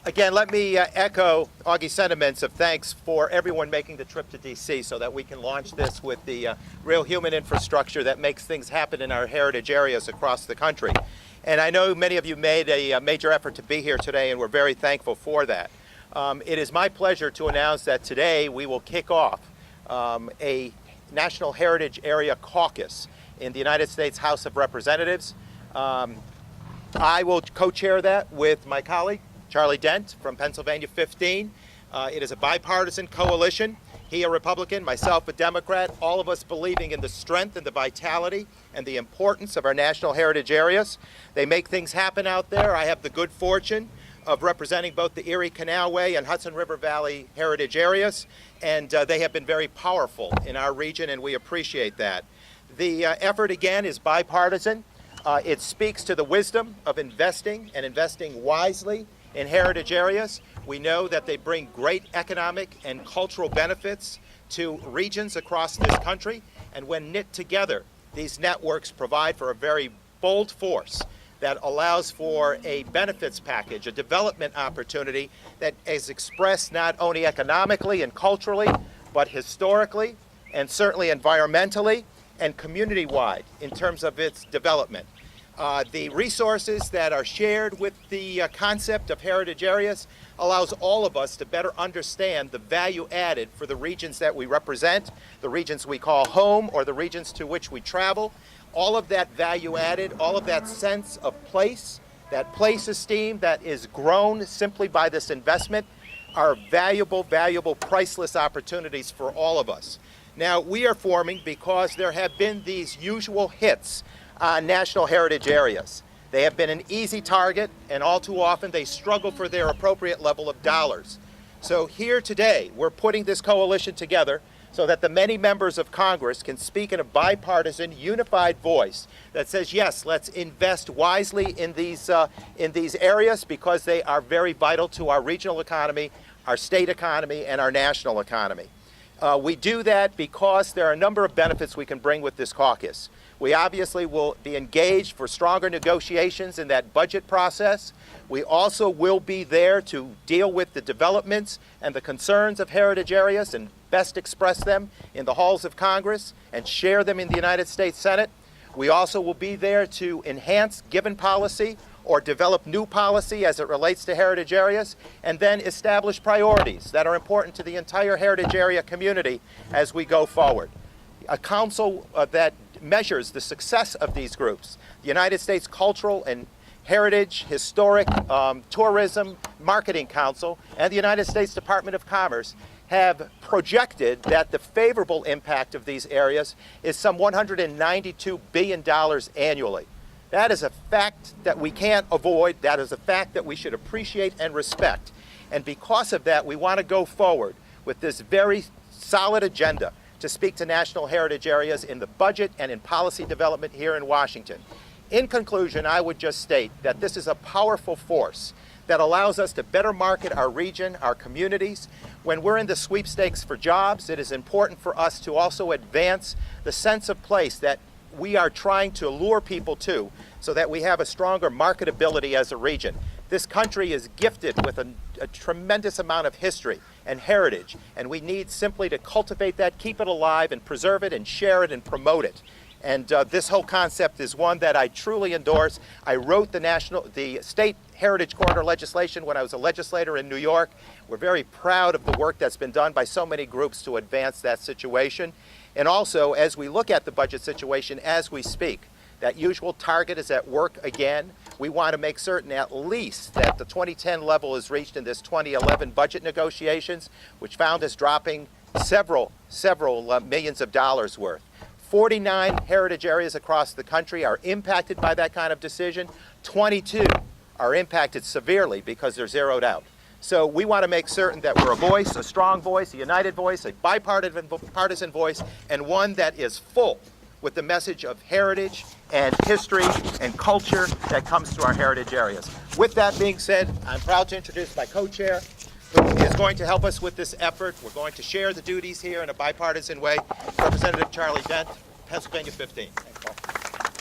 Again, let me echo Augie's sentiments of thanks for everyone making the trip to D.C. so that we can launch this with the real human infrastructure that makes things happen in our heritage areas across the country. And I know many of you made a major effort to be here today, and we're very thankful for that. It is my pleasure to announce that today we will kick off a National Heritage Area Caucus in the United States House of Representatives. I will co-chair that with my colleague, Charlie Dent from Pennsylvania 15. It is a bipartisan coalition. He a Republican, myself a Democrat, all of us believing in the strength and the vitality and the importance of our national heritage areas. They make things happen out there. I have the good fortune of representing both the Erie Canalway and Hudson River Valley heritage areas, and they have been very powerful in our region, and we appreciate that. The effort, again, is bipartisan. It speaks to the wisdom of investing and investing wisely in heritage areas. We know that they bring great economic and cultural benefits to regions across this country, and when knit together, these networks provide for a very bold force that allows for a benefits package, a development opportunity that is expressed not only economically and culturally, but historically and certainly environmentally and community-wide in terms of its development. The resources that are shared with the concept of heritage areas allows all of us to better understand the value added for the regions that we represent, the regions we call home, or the regions to which we travel. All of that value added, all of that sense of place, that place esteem that is grown simply by this investment are valuable, valuable, priceless opportunities for all of us. Now, we are forming because there have been these usual hits on national heritage areas. They have been an easy target, and all too often they struggle for their appropriate level of dollars. So here today, we're putting this coalition together so that the many members of Congress can speak in a bipartisan, unified voice that says, yes, let's invest wisely in these areas because they are very vital to our regional economy, our state economy, and our national economy. We do that because there are a number of benefits we can bring with this caucus. We obviously will be engaged for stronger negotiations in that budget process. We also will be there to deal with the developments and the concerns of heritage areas and best express them in the halls of Congress and share them in the United States Senate. We also will be there to enhance given policy or develop new policy as it relates to heritage areas, and then establish priorities that are important to the entire heritage area community as we go forward. A council that measures the success of these groups, the United States Cultural and Heritage, Historic, Tourism, Marketing Council, and the United States Department of Commerce have projected that the favorable impact of these areas is some $192 billion annually. That is a fact that we can't avoid. That is a fact that we should appreciate and respect. And because of that, we want to go forward with this very solid agenda to speak to national heritage areas in the budget and in policy development here in Washington. In conclusion, I would just state that this is a powerful force that allows us to better market our region, our communities. When we're in the sweepstakes for jobs, it is important for us to also advance the sense of place that we are trying to lure people to so that we have a stronger marketability as a region. This country is gifted with a tremendous amount of history and heritage, and we need simply to cultivate that, keep it alive, and preserve it, and share it, and promote it. And this whole concept is one that I truly endorse. I wrote the state heritage corridor legislation when I was a legislator in New York. We're very proud of the work that's been done by so many groups to advance that situation. And also, as we look at the budget situation as we speak, that usual target is at work again. We want to make certain at least that the 2010 level is reached in this 2011 budget negotiations, which found us dropping several millions of dollars worth. 49 heritage areas across the country are impacted by that kind of decision. 22 are impacted severely because they're zeroed out. So we want to make certain that we're a voice, a strong voice, a united voice, a bipartisan voice, and one that is full with the message of heritage and history and culture that comes to our heritage areas. With that being said, I'm proud to introduce my co-chair, who is going to help us with this effort. We're going to share the duties here in a bipartisan way. Representative Charlie Dent, Pennsylvania 15.